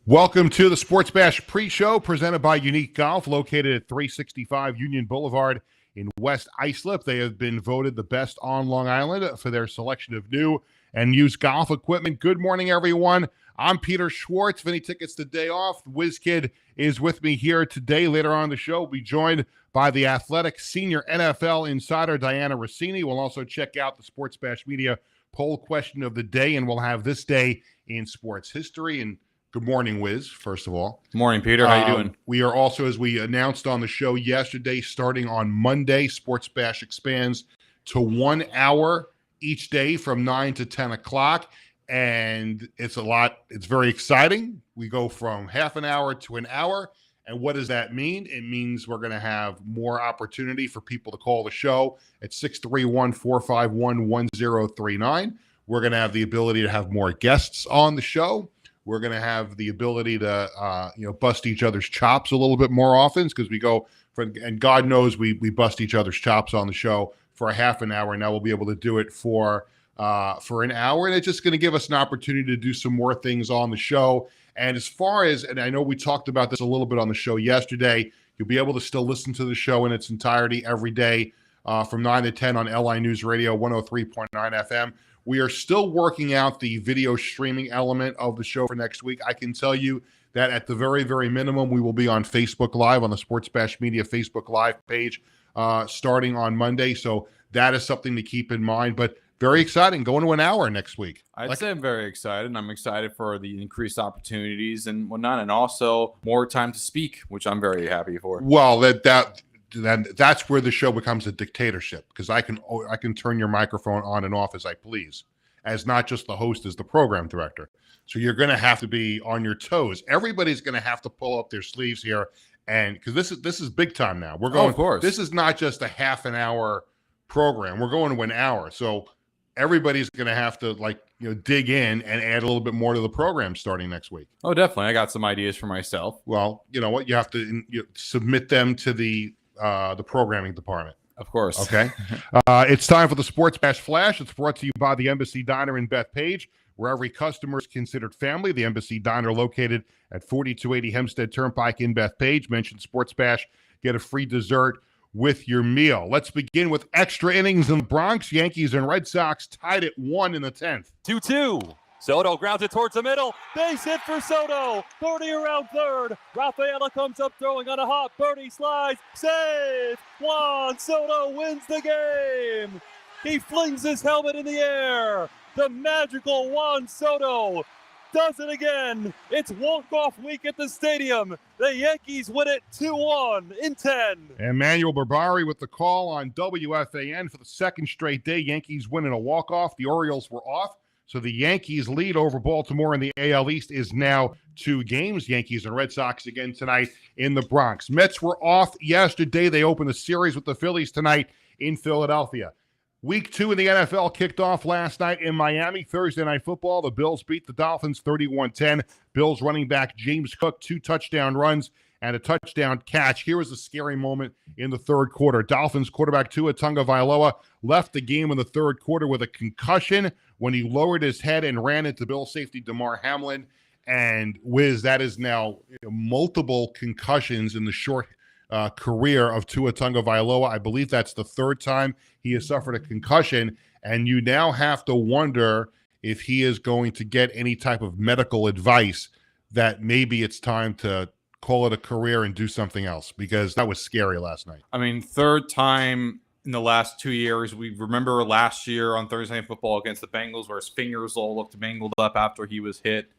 Welcome to the Sports Bash pre-show presented by Unique Golf, located at 365 Union Boulevard in West Islip. They have been voted the best on Long Island for their selection of new and used golf equipment. Good morning, everyone. I'm Peter Schwartz. Vinny Tickets the day off. WizKid is with me here today. Later on in the show, we'll be joined by the Athletic Senior NFL Insider, DIANNA Russini. We'll also check out the Sports Bash Media poll question of the day, and we'll have this day in sports history. And good morning, Wiz, first of all. Good morning, Peter. How you doing? We are also, as we announced on the show yesterday, starting on Monday, Sports Bash expands to 1 hour each day from 9 to 10 o'clock. And it's very exciting. We go from half an hour to an hour. And what does that mean? It means we're going to have more opportunity for people to call the show at 631-451-1039. We're going to have the ability to have more guests on the show. We're going to have the ability to, bust each other's chops a little bit more often because we go and God knows we bust each other's chops on the show for a half an hour. Now we'll be able to do it for an hour, and it's just going to give us an opportunity to do some more things on the show. And as far as, and I know we talked about this a little bit on the show yesterday, you'll be able to still listen to the show in its entirety every day from 9 to 10 on LI News Radio 103.9 FM. We are still working out the video streaming element of the show for next week. I can tell you that at the very, very minimum, we will be on Facebook Live, on the Sports Bash Media Facebook Live page starting on Monday. So that is something to keep in mind. But very exciting, going to an hour next week. I'd say I'm very excited. I'm excited for the increased opportunities and whatnot, and also more time to speak, which I'm very happy for. Well, that's where the show becomes a dictatorship, because I can turn your microphone on and off as I please, as not just the host, as the program director. So you're going to have to be on your toes. Everybody's going to have to pull up their sleeves here, and because this is big time now. We're going. Of course. This is not just a half an hour program. We're going to an hour. So everybody's going to have to dig in and add a little bit more to the program starting next week. Oh, definitely. I got some ideas for myself. Well, you know what? You have to submit them to the programming department. Of course. Okay. It's time for the Sports Bash Flash. It's brought to you by the Embassy Diner in Bethpage, where every customer is considered family. The Embassy Diner, located at 4280 Hempstead Turnpike in Bethpage. Mention Sports Bash, get a free dessert with your meal. Let's begin with extra innings in the Bronx. Yankees and Red Sox tied at 1 in the 10th. 2-2. Soto grounds it towards the middle. Base hit for Soto. Birdie around third. Rafaela comes up throwing on a hop. Birdie slides. Save. Juan Soto wins the game. He flings his helmet in the air. The magical Juan Soto does it again. It's walk-off week at the stadium. The Yankees win it 2-1 in 10. Emmanuel Barbari with the call on WFAN for the second straight day. Yankees winning a walk-off. The Orioles were off, so the Yankees lead over Baltimore in the AL East is now 2 games. Yankees and Red Sox again tonight in the Bronx. Mets were off yesterday. They opened the series with the Phillies tonight in Philadelphia. Week 2 in the NFL kicked off last night in Miami. Thursday Night Football, the Bills beat the Dolphins 31-10. Bills running back James Cook, 2 touchdown runs and a touchdown catch. Here was a scary moment in the third quarter. Dolphins quarterback Tua Tagovailoa left the game in the third quarter with a concussion when he lowered his head and ran into Bills safety Damar Hamlin. And Wiz, that is now multiple concussions in the short career of Tua Tagovailoa. I believe that's the third time he has suffered a concussion, and you now have to wonder if he is going to get any type of medical advice that maybe it's time to call it a career and do something else, because that was scary last night. I mean, third time in the last 2 years. We remember last year on Thursday Night Football against the Bengals where his fingers all looked mangled up after he was hit.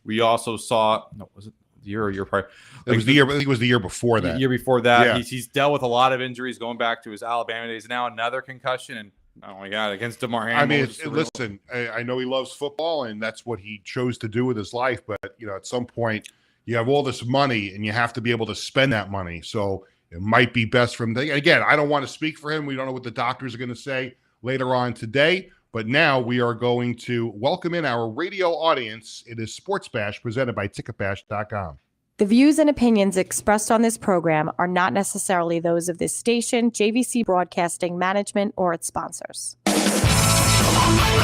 We also saw, was it year prior? It was the year. I think it was the year before that. The year before that, yeah. He's dealt with a lot of injuries going back to his Alabama days. Now another concussion, and oh my God, against Damar Hamlin. I mean, listen, I know he loves football, and that's what he chose to do with his life. But at some point, you have all this money, and you have to be able to spend that money. So it might be best for him. Again, I don't want to speak for him. We don't know what the doctors are going to say later on today. But now we are going to welcome in our radio audience. It is Sports Bash, presented by Ticketbash.com. The views and opinions expressed on this program are not necessarily those of this station, JVC Broadcasting Management, or its sponsors.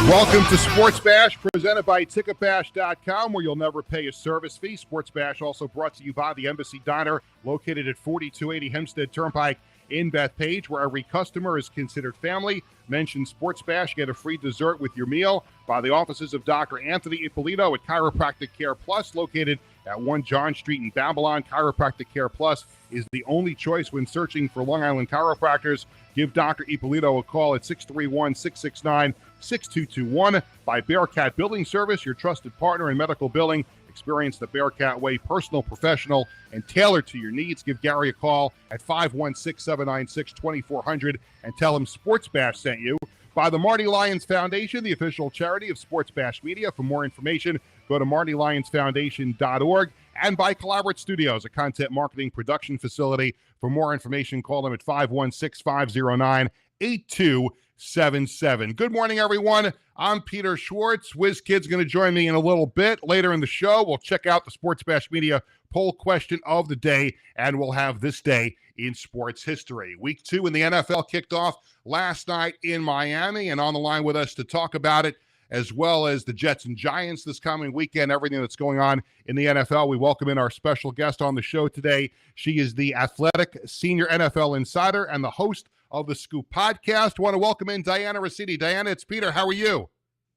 Welcome to Sports Bash, presented by Ticketbash.com, where you'll never pay a service fee. Sports Bash also brought to you by the Embassy Diner, located at 4280 Hempstead Turnpike in Bethpage, where every customer is considered family. Mention Sports Bash, get a free dessert with your meal. By the offices of Dr. Anthony Ippolito at Chiropractic Care Plus, located at 1 John Street in Babylon. Chiropractic Care Plus is the only choice when searching for Long Island chiropractors. Give Dr. Ippolito a call at 631-669-6221. By Bearcat Billing Service, your trusted partner in medical billing. Experience the Bearcat way, personal, professional, and tailored to your needs. Give Gary a call at 516-796-2400 and tell him Sports Bash sent you. By the Marty Lyons Foundation, the official charity of Sports Bash Media. For more information, go to martylyonsfoundation.org. And by Collaborate Studios, a content marketing production facility. For more information, call them at 516-509-8277. Good morning, everyone. I'm Peter Schwartz. Wiz Kid's going to join me in a little bit. Later in the show, we'll check out the Sports Bash Media poll question of the day, and we'll have this day in sports history. Week 2 in the NFL kicked off last night in Miami, and on the line with us to talk about it, as well as the Jets and Giants this coming weekend, everything that's going on in the NFL. We welcome in our special guest on the show today. She is the Athletic Senior NFL Insider and the host of the Scoop podcast. I want to welcome in DIANNA RUSSINI. DIANNA, it's Peter. How are you?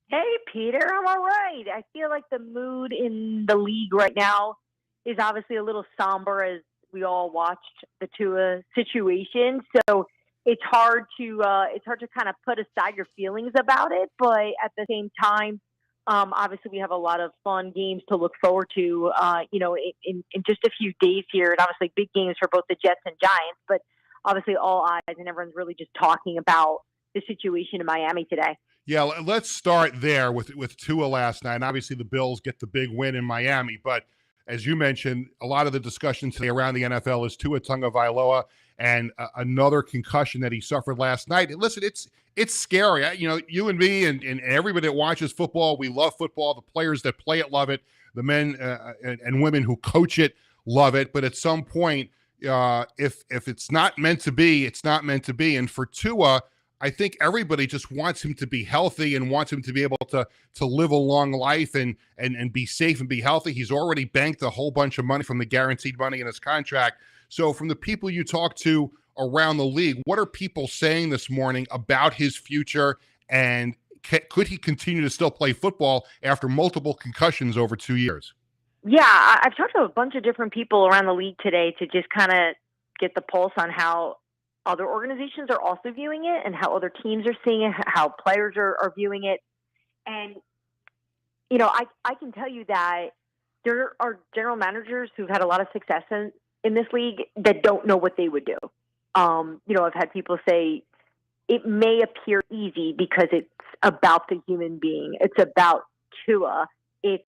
Hey, Peter. I'm all right. I feel like the mood in the league right now is obviously a little somber as we all watched the Tua situation. So it's hard to kind of put aside your feelings about it, but at the same time, obviously we have a lot of fun games to look forward to, in just a few days here, and obviously big games for both the Jets and Giants, but obviously all eyes and everyone's really just talking about the situation in Miami today. Yeah, let's start there with Tua last night. And obviously the Bills get the big win in Miami, but as you mentioned, a lot of the discussion today around the NFL is Tua Tagovailoa and another concussion that he suffered last night. And listen, it's scary. You and me and everybody that watches football, we love football. The players that play it love it. The men and women who coach it love it. But at some point, if it's not meant to be, it's not meant to be. And for Tua, I think everybody just wants him to be healthy and wants him to be able to live a long life and be safe and be healthy. He's already banked a whole bunch of money from the guaranteed money in his contract. So from the people you talk to around the league, what are people saying this morning about his future, and could he continue to still play football after multiple concussions over 2 years? Yeah, I've talked to a bunch of different people around the league today to just kind of get the pulse on how other organizations are also viewing it and how other teams are seeing it, how players are viewing it. And, I can tell you that there are general managers who've had a lot of success in this league that don't know what they would do. I've had people say it may appear easy because it's about the human being. It's about Tua. It's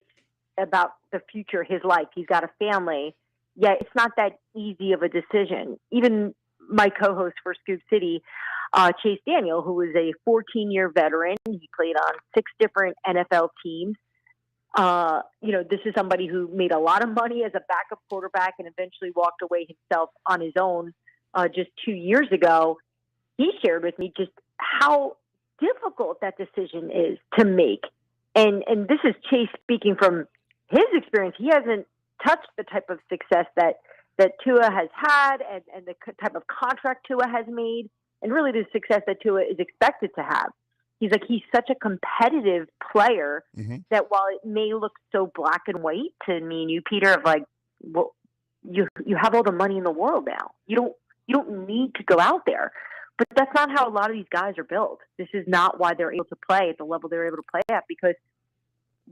about the future, his life. He's got a family. Yet it's not that easy of a decision. Even my co-host for Scoop City, Chase Daniel, who was a 14-year veteran. He played on 6 different NFL teams. This is somebody who made a lot of money as a backup quarterback and eventually walked away himself on his own just 2 years ago. He shared with me just how difficult that decision is to make. And this is Chase speaking from his experience. He hasn't touched the type of success that Tua has had and the type of contract Tua has made, and really the success that Tua is expected to have. He's such a competitive player that while it may look so black and white to me and you, Peter, you have all the money in the world now. You don't need to go out there. But that's not how a lot of these guys are built. This is not why they're able to play at the level they're able to play at, because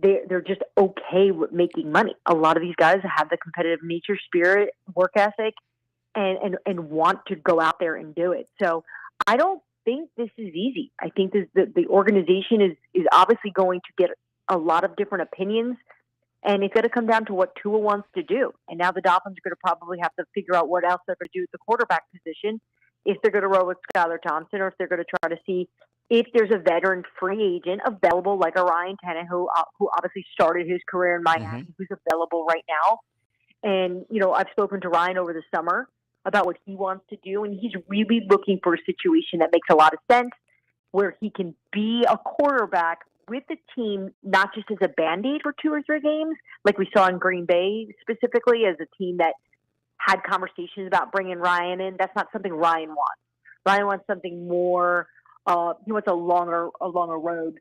they're just okay with making money. A lot of these guys have the competitive nature, spirit, work ethic, and want to go out there and do it. So I don't think this is easy. I think the organization is obviously going to get a lot of different opinions, and it's going to come down to what Tua wants to do. And now the Dolphins are going to probably have to figure out what else they're going to do at the quarterback position, if they're going to roll with Skylar Thompson, or if they're going to try to see if there's a veteran free agent available, like a Ryan Tannehill, who obviously started his career in Miami, who's available right now. And, I've spoken to Ryan over the summer about what he wants to do, and he's really looking for a situation that makes a lot of sense. where he can be a quarterback with the team, not just as a Band-Aid for 2 or 3 games, like we saw in Green Bay specifically, as a team that had conversations about bringing Ryan in. That's not something Ryan wants. Ryan wants something more. He wants a longer road,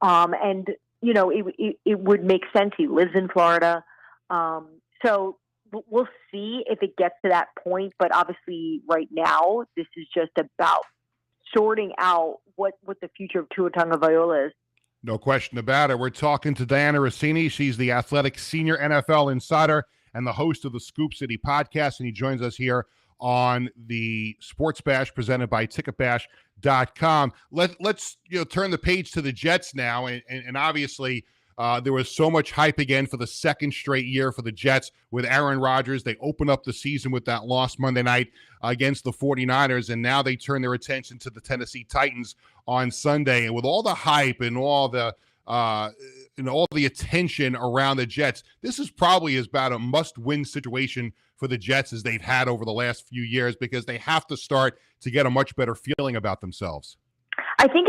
and it would make sense. He lives in Florida, so we'll see if it gets to that point. But obviously, right now, this is just about sorting out what the future of Tua Tagovailoa is. No question about it. We're talking to DIANNA Russini. She's the Athletic Senior NFL Insider and the host of the Scoop City podcast, and he joins us here on the Sports Bash presented by TicketBash.com. Let's turn the page to the Jets now, and obviously there was so much hype again for the second straight year for the Jets with Aaron Rodgers. They opened up the season with that loss Monday night against the 49ers, and now they turn their attention to the Tennessee Titans on Sunday. And with all the hype and all the attention around the Jets, this is probably about a must-win situation for the Jets as they've had over the last few years, because they have to start to get a much better feeling about themselves. I think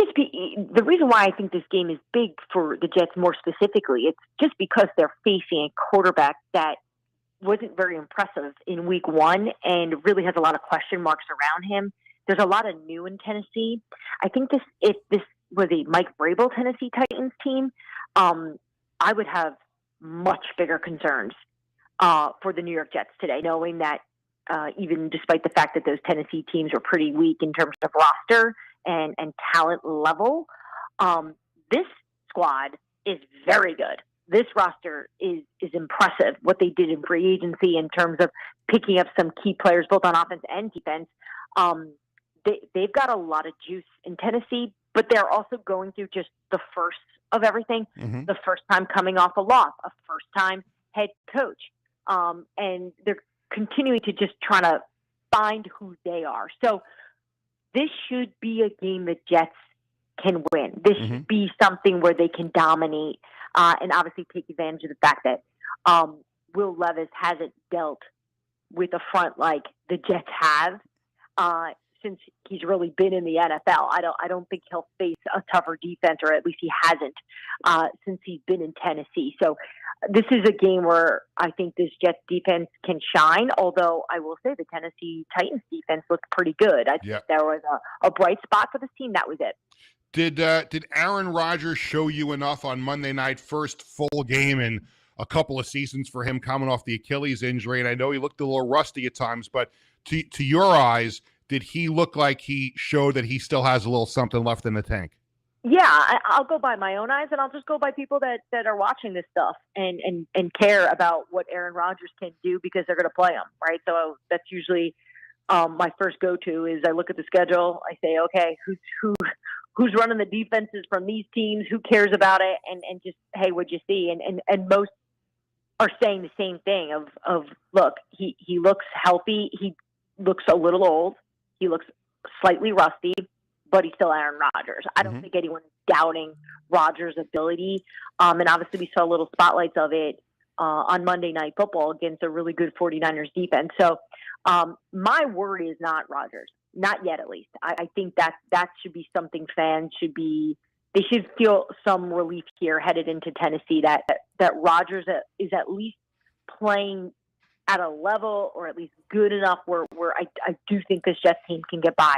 the reason why I think this game is big for the Jets more specifically, it's just because they're facing a quarterback that wasn't very impressive in week 1 and really has a lot of question marks around him. There's a lot of new in Tennessee. I think if this was a Mike Vrabel Tennessee Titans team, I would have much bigger concerns for the New York Jets today, knowing that even despite the fact that those Tennessee teams were pretty weak in terms of roster and talent level, this squad is very good. This roster is impressive. What they did in free agency in terms of picking up some key players, both on offense and defense, they've got a lot of juice in Tennessee, but they're also going through just the first of everything. Mm-hmm. The first time coming off a loss, a first-time head coach, and they're continuing to just trying to find who they are. So this should be a game that Jets can win. This should be something where they can dominate and obviously take advantage of the fact that Will Levis hasn't dealt with a front like the Jets have since he's really been in the NFL. I don't think he'll face a tougher defense, or at least he hasn't since he's been in Tennessee. So this is a game where I think this Jets defense can shine, although I will say the Tennessee Titans defense looked pretty good. I think there was a bright spot for this team. That was it. Did Aaron Rodgers show you enough on Monday night, first full game in a couple of seasons for him coming off the Achilles injury? And I know he looked a little rusty at times, but to your eyes, did he look like he showed that he still has a little something left in the tank? Yeah, I'll go by my own eyes, and I'll just go by people that are watching this stuff and care about what Aaron Rodgers can do because they're going to play him, right? So that's usually my first go-to is I look at the schedule, I say, okay, who's running the defenses from these teams, who cares about it, and just, hey, what'd you see? And most are saying the same thing of look, he looks healthy, he looks a little old, he looks slightly rusty, but he's still Aaron Rodgers. I don't think anyone is doubting Rodgers' ability. And obviously we saw little spotlights of it on Monday Night Football against a really good 49ers defense. So my worry is not Rodgers, not yet at least. I think that should be something fans they should feel some relief here headed into Tennessee that Rodgers is at least playing at a level or at least good enough where I do think this Jets team can get by.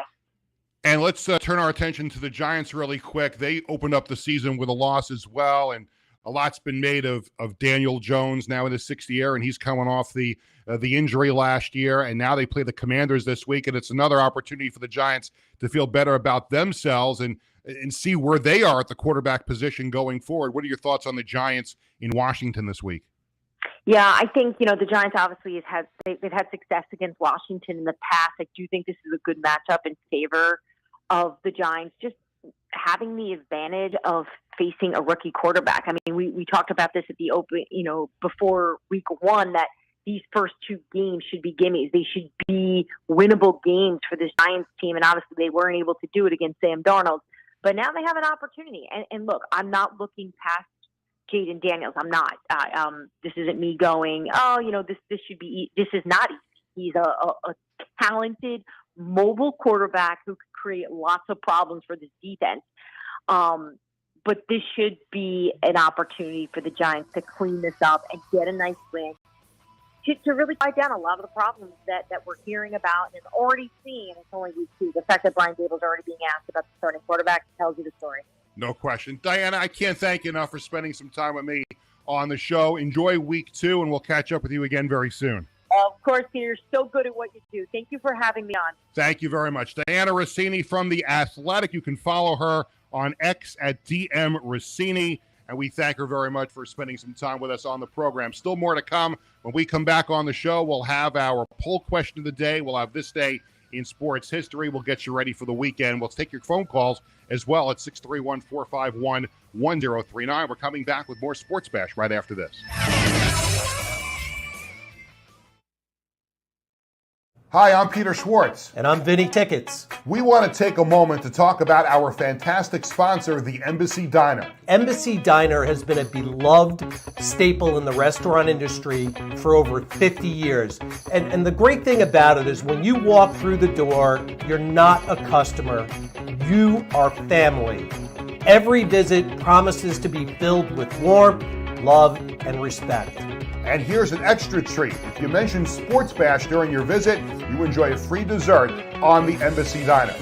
And let's turn our attention to the Giants really quick. They opened up the season with a loss as well, and a lot's been made of Daniel Jones now in his 6th year, and he's coming off the injury last year, and now they play the Commanders this week, and it's another opportunity for the Giants to feel better about themselves and see where they are at the quarterback position going forward. What are your thoughts on the Giants in Washington this week? Yeah, I think, the Giants obviously they've had success against Washington in the past. I do think this is a good matchup in favor of the Giants, just having the advantage of facing a rookie quarterback. I mean, we talked about this at the open, before week 1, that these first 2 games should be gimmies. They should be winnable games for this Giants team, and obviously they weren't able to do it against Sam Darnold. But now they have an opportunity. And look, I'm not looking past Jaden Daniels. I'm not. This isn't me going, this should be. This is not easy. He's a talented mobile quarterback who could create lots of problems for this defense. But this should be an opportunity for the Giants to clean this up and get a nice win to really fight down a lot of the problems that we're hearing about and already seeing. It's only week 2. The fact that Brian Daboll's already being asked about the starting quarterback tells you the story. No question. Dianna, I can't thank you enough for spending some time with me on the show. Enjoy week 2, and we'll catch up with you again very soon. Of course, Peter, you're so good at what you do. Thank you for having me on. Thank you very much. Dianna Russini from The Athletic. You can follow her on X at DM Russini. And we thank her very much for spending some time with us on the program. Still more to come. When we come back on the show, we'll have our poll question of the day. We'll have this day in sports history. We'll get you ready for the weekend. We'll take your phone calls as well at 631-451-1039. We're coming back with more Sports Bash right after this. Hi, I'm Peter Schwartz. And I'm Vinny Tickets. We want to take a moment to talk about our fantastic sponsor, the Embassy Diner. Embassy Diner has been a beloved staple in the restaurant industry for over 50 years. And the great thing about it is when you walk through the door, you're not a customer, you are family. Every visit promises to be filled with warmth, love, and respect. And here's an extra treat. If you mention Sports Bash during your visit, you enjoy a free dessert on the Embassy Diner.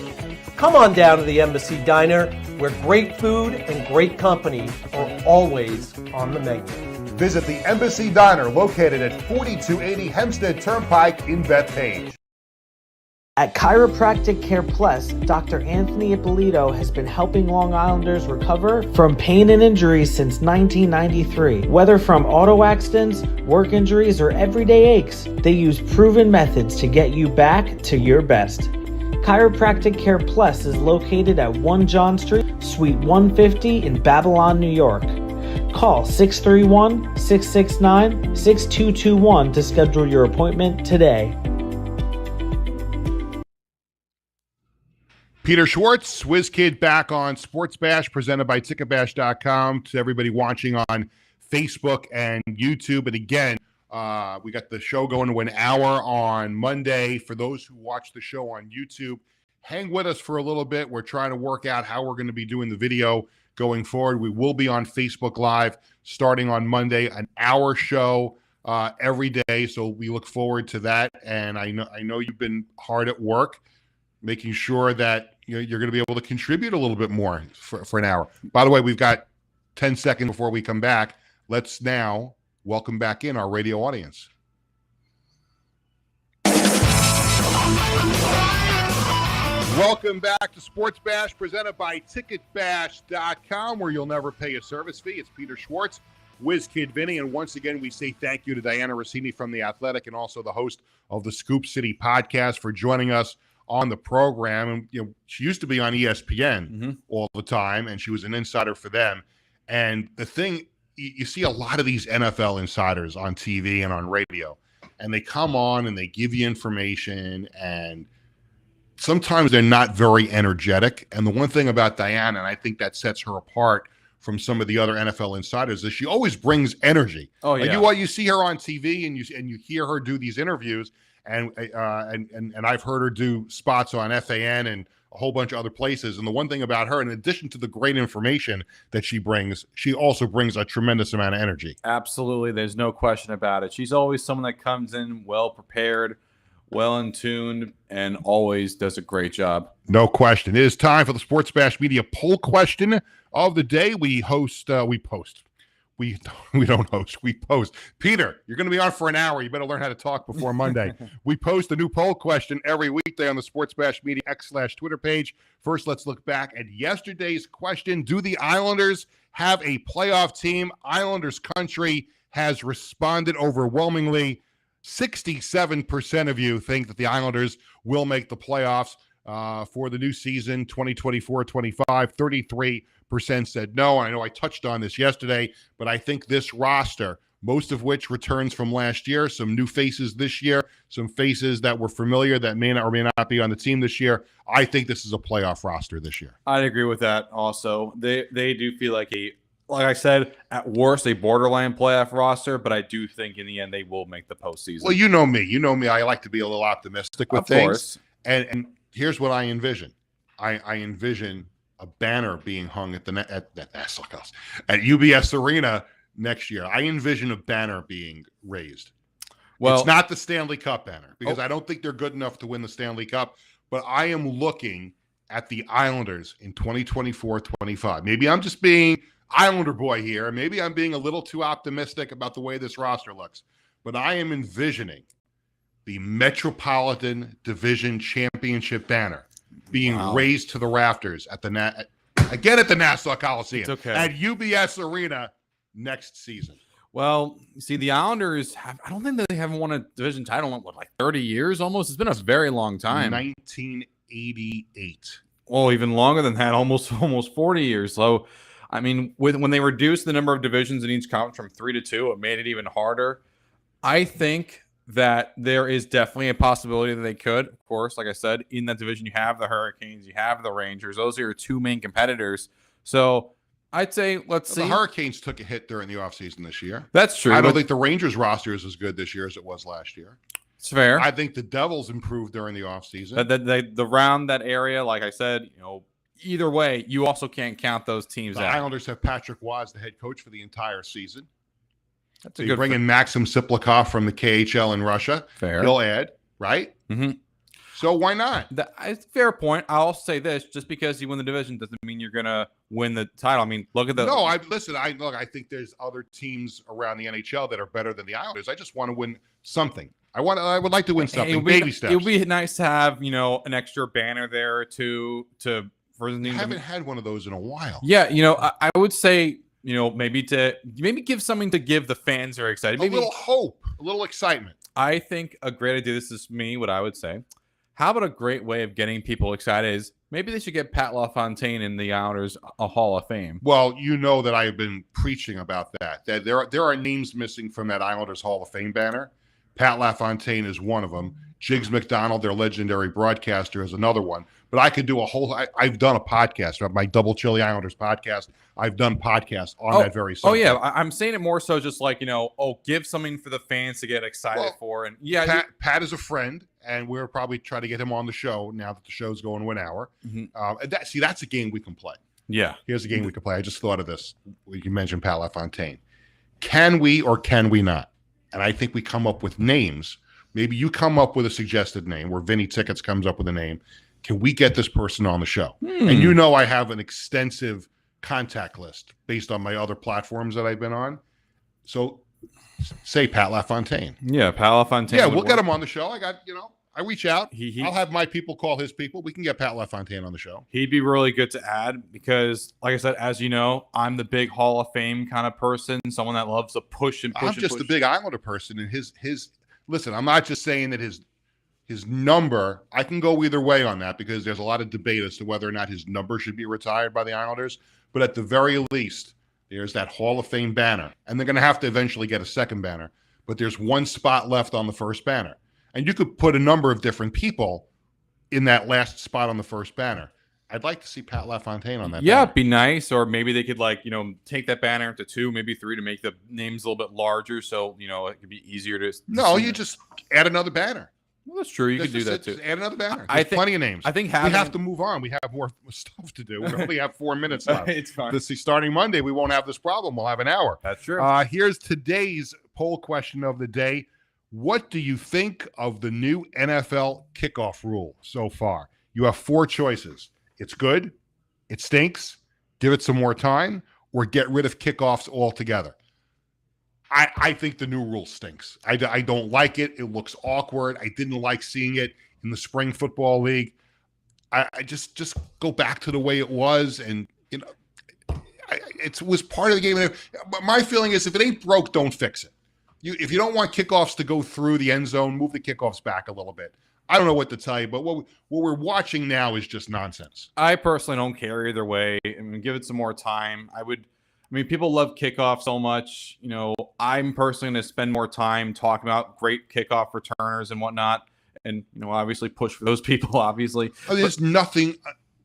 Come on down to the Embassy Diner, where great food and great company are always on the menu. Visit the Embassy Diner, located at 4280 Hempstead Turnpike in Bethpage. At Chiropractic Care Plus, Dr. Anthony Ippolito has been helping Long Islanders recover from pain and injuries since 1993. Whether from auto accidents, work injuries, or everyday aches, they use proven methods to get you back to your best. Chiropractic Care Plus is located at 1 John Street, Suite 150 in Babylon, New York. Call 631-669-6221 to schedule your appointment today. Peter Schwartz, WizKid, back on Sports Bash, presented by Ticketbash.com. To everybody watching on Facebook and YouTube. And again, we got the show going to an hour on Monday. For those who watch the show on YouTube, hang with us for a little bit. We're trying to work out how we're going to be doing the video going forward. We will be on Facebook Live starting on Monday, an hour show every day. So we look forward to that. And I know you've been hard at work making sure that you're going to be able to contribute a little bit more for an hour. By the way, we've got 10 seconds before we come back. Let's now welcome back in our radio audience. Welcome back to Sports Bash, presented by Ticketbash.com, where you'll never pay a service fee. It's Peter Schwartz, WizKid Vinny, and once again, we say thank you to Dianna Russini from The Athletic and also the host of the Scoop City podcast for joining us on the program. And she used to be on ESPN all the time, and she was an insider for them. And the thing, you see a lot of these NFL insiders on TV and on radio, and they come on and they give you information, and sometimes they're not very energetic. And the one thing about Dianna, and I think that sets her apart from some of the other NFL insiders, is she always brings energy. Oh yeah. Like you see her on TV and you hear her do these interviews. And I've heard her do spots on FAN and a whole bunch of other places. And the one thing about her, in addition to the great information that she brings, she also brings a tremendous amount of energy. Absolutely. There's no question about it. She's always someone that comes in well prepared, well in tune, and always does a great job. No question. It is time for the Sports Bash Media poll question of the day. We post. We don't host, we post. Peter, you're going to be on for an hour. You better learn how to talk before Monday. We post a new poll question every weekday on the Sports Bash Media X/Twitter page. First, let's look back at yesterday's question. Do the Islanders have a playoff team? Islanders country has responded overwhelmingly. 67% of you think that the Islanders will make the playoffs for the new season, 2024-25. 33% said no. I know I touched on this yesterday, but I think this roster, most of which returns from last year, some new faces this year, some faces that were familiar that may not or may not be on the team this year, I think this is a playoff roster this year. I'd agree with that also. They do feel like like I said, at worst, a borderline playoff roster, but I do think in the end they will make the postseason. Well, you know me. I like to be a little optimistic with things. Course. And here's what I envision. I envision a banner being hung at at UBS Arena next year. I envision a banner being raised. Well, it's not the Stanley Cup banner because I don't think they're good enough to win the Stanley Cup, but I am looking at the Islanders in 2024-25. Maybe I'm just being Islander boy here. Maybe I'm being a little too optimistic about the way this roster looks, but I am envisioning the Metropolitan Division Championship banner being raised to the rafters at the Nassau Coliseum, at UBS Arena next season. Well, see, the Islanders I don't think that they haven't won a division title in like 30 years almost. It's been a very long time. 1988. Well, even longer than that, almost 40 years. So, I mean, when they reduced the number of divisions in each conference from 3 to 2, it made it even harder. I think that there is definitely a possibility that they could. Of course, like I said, in that division, you have the Hurricanes, you have the Rangers. Those are your two main competitors. So I'd say let's see. The Hurricanes took a hit during the offseason this year. That's true. I don't think the Rangers roster is as good this year as it was last year. It's fair. I think the Devils improved during the offseason. The round that area, like I said, either way, you also can't count those teams The out. Islanders have Patrick Waugh as the head coach for the entire season. That's They bring in Maxim Siplikov from the KHL in Russia. Fair. He'll add, right? Mm-hmm. So why not? It's a fair point. I'll say this: just because you win the division doesn't mean you're gonna win the title. I mean, look at the. No, I think there's other teams around the NHL that are better than the Islanders. I just want to win something. I would like to win something. Baby steps. It would be nice to have an extra banner there for the team. I haven't had one of those in a while. Yeah, I would say maybe give something to give the fans who are excited. Maybe a little hope, a little excitement. I think a great idea. This is me. What I would say. How about a great way of getting people excited is maybe they should get Pat LaFontaine in the Islanders a Hall of Fame. Well, you know that I have been preaching about that. That there are names missing from that Islanders Hall of Fame banner. Pat LaFontaine is one of them. Jiggs McDonald, their legendary broadcaster, is another one. But I could do a whole. I've done a podcast, my Double Chili Islanders podcast. I've done podcasts on that very subject. Oh yeah, I'm saying it more so just like give something for the fans to get excited for. And yeah, Pat is a friend, and we're probably trying to get him on the show now that the show's going to an hour. Mm-hmm. That's a game we can play. Yeah, here's a game we can play. I just thought of this. You mentioned Pat LaFontaine. Can we or can we not? And I think we come up with names. Maybe you come up with a suggested name, where Vinny Tickets comes up with a name. Can we get this person on the show? And I have an extensive contact list based on my other platforms that I've been on. So say Pat LaFontaine. Yeah, Pat LaFontaine. Yeah, we'll get him on the show. I reach out. He I'll have my people call his people. We can get Pat LaFontaine on the show. He'd be really good to add because, like I said, as you know, I'm the big Hall of Fame kind of person, someone that loves to push and push. I'm just the big Islander person, and his. Listen, I'm not just saying that his number. I can go either way on that because there's a lot of debate as to whether or not his number should be retired by the Islanders. But at the very least, there's that Hall of Fame banner, and they're going to have to eventually get a second banner. But there's one spot left on the first banner. And you could put a number of different people in that last spot on the first banner. I'd like to see Pat LaFontaine on that banner. It'd be nice. Or maybe they could take that banner into 2, maybe 3 to make the names a little bit larger. So, it could be easier to. No, you just add another banner. Well, that's true. You could do that too. Add another banner. I think plenty of names. I think we have to move on. We have more stuff to do. We only have 4 minutes left. It's fine. Starting Monday, we won't have this problem. We'll have an hour. That's true. Here's today's poll question of the day. What do you think of the new NFL kickoff rule so far? You have 4 choices. It's good, it stinks, give it some more time, or get rid of kickoffs altogether. I think the new rule stinks. I don't like it. It looks awkward. I didn't like seeing it in the spring football league. I just go back to the way it was, and it was part of the game. But my feeling is, if it ain't broke, don't fix it. If you don't want kickoffs to go through the end zone, move the kickoffs back a little bit. I don't know what to tell you, but what we're watching now is just nonsense. I personally don't care either way. I mean, give it some more time. People love kickoff so much. I'm personally going to spend more time talking about great kickoff returners and whatnot, and obviously push for those people. Obviously, there's nothing.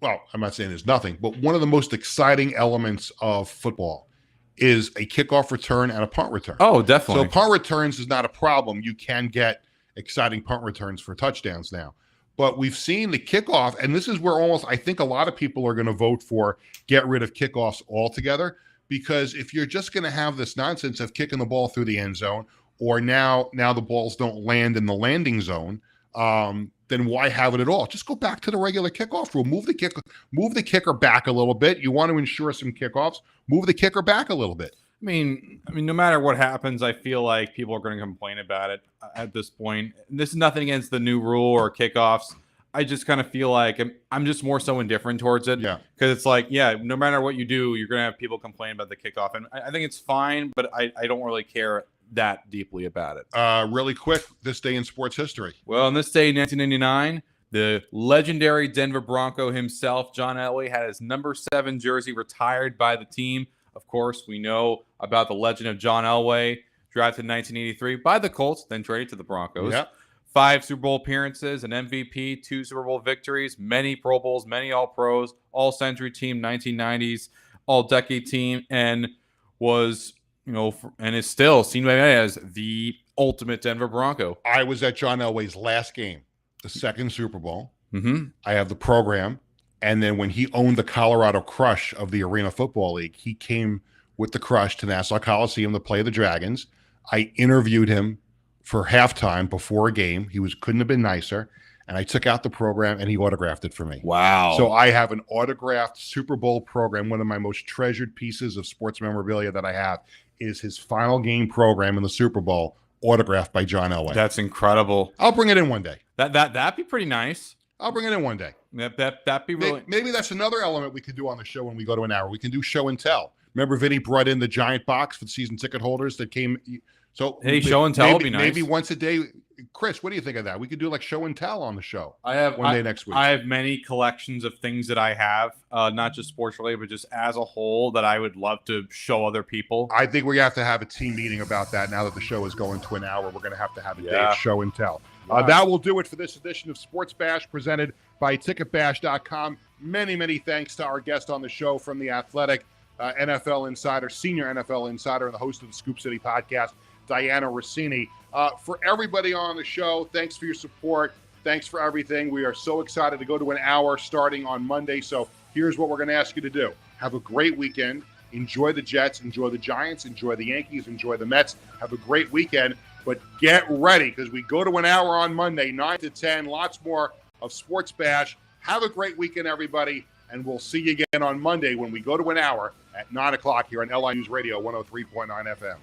Well, I'm not saying there's nothing, but one of the most exciting elements of football is a kickoff return and a punt return. Oh, definitely. So punt returns is not a problem. You can get exciting punt returns for touchdowns now. But we've seen the kickoff, and this is where almost I think a lot of people are going to vote for get rid of kickoffs altogether, because if you're just going to have this nonsense of kicking the ball through the end zone, or now the balls don't land in the landing zone, then why have it at all? Just go back to the regular kickoff rule. Move the kicker back a little bit. You want to ensure some kickoffs. Move the kicker back a little bit. I mean, no matter what happens, I feel like people are going to complain about it at this point. This is nothing against the new rule or kickoffs. I just kind of feel like I'm just more so indifferent towards it. Yeah. Because it's like, yeah, no matter what you do, you're going to have people complain about the kickoff. And I think it's fine, but I don't really care that deeply about it. Really quick, this day in sports history. Well, on this day in 1999, the legendary Denver Bronco himself, John Elway, had his number 7 jersey retired by the team. Of course, we know about the legend of John Elway, drafted in 1983 by the Colts, then traded to the Broncos. Yep. 5 Super Bowl appearances, an MVP, 2 Super Bowl victories, many Pro Bowls, many All-Pros, All-Century team, 1990s, All-Decade team, and was, and is still seen by many as the ultimate Denver Bronco. I was at John Elway's last game, the second Super Bowl. Mm-hmm. I have the program. And then when he owned the Colorado Crush of the Arena Football League, he came with the Crush to Nassau Coliseum to play the Dragons. I interviewed him for halftime before a game. He couldn't have been nicer. And I took out the program and he autographed it for me. Wow. So I have an autographed Super Bowl program. One of my most treasured pieces of sports memorabilia that I have is his final game program in the Super Bowl, autographed by John Elway. That's incredible. I'll bring it in one day. That'd be pretty nice. I'll bring it in one day. That'd be really. Maybe that's another element we could do on the show when we go to an hour. We can do show and tell. Remember, Vinny brought in the giant box for the season ticket holders that came. So hey, show and tell would be nice. Maybe once a day. Chris, what do you think of that? We could do like show and tell on the show. One day next week. I have many collections of things that I have, not just sports related, but just as a whole that I would love to show other people. I think we have to have a team meeting about that. Now that the show is going to an hour, we're going to have a day of show and tell. That will do it for this edition of Sports Bash presented by TicketBash.com. Many, many thanks to our guest on the show from The Athletic, NFL Insider, senior NFL Insider, and the host of the Scoop City podcast, DIANNA RUSSINI. For everybody on the show, thanks for your support. Thanks for everything. We are so excited to go to an hour starting on Monday. So here's what we're going to ask you to do. Have a great weekend. Enjoy the Jets. Enjoy the Giants. Enjoy the Yankees. Enjoy the Mets. Have a great weekend. But get ready because we go to an hour on Monday, 9 to 10. Lots more of Sports Bash. Have a great weekend, everybody. And we'll see you again on Monday when we go to an hour at 9 o'clock here on LI News Radio 103.9 FM.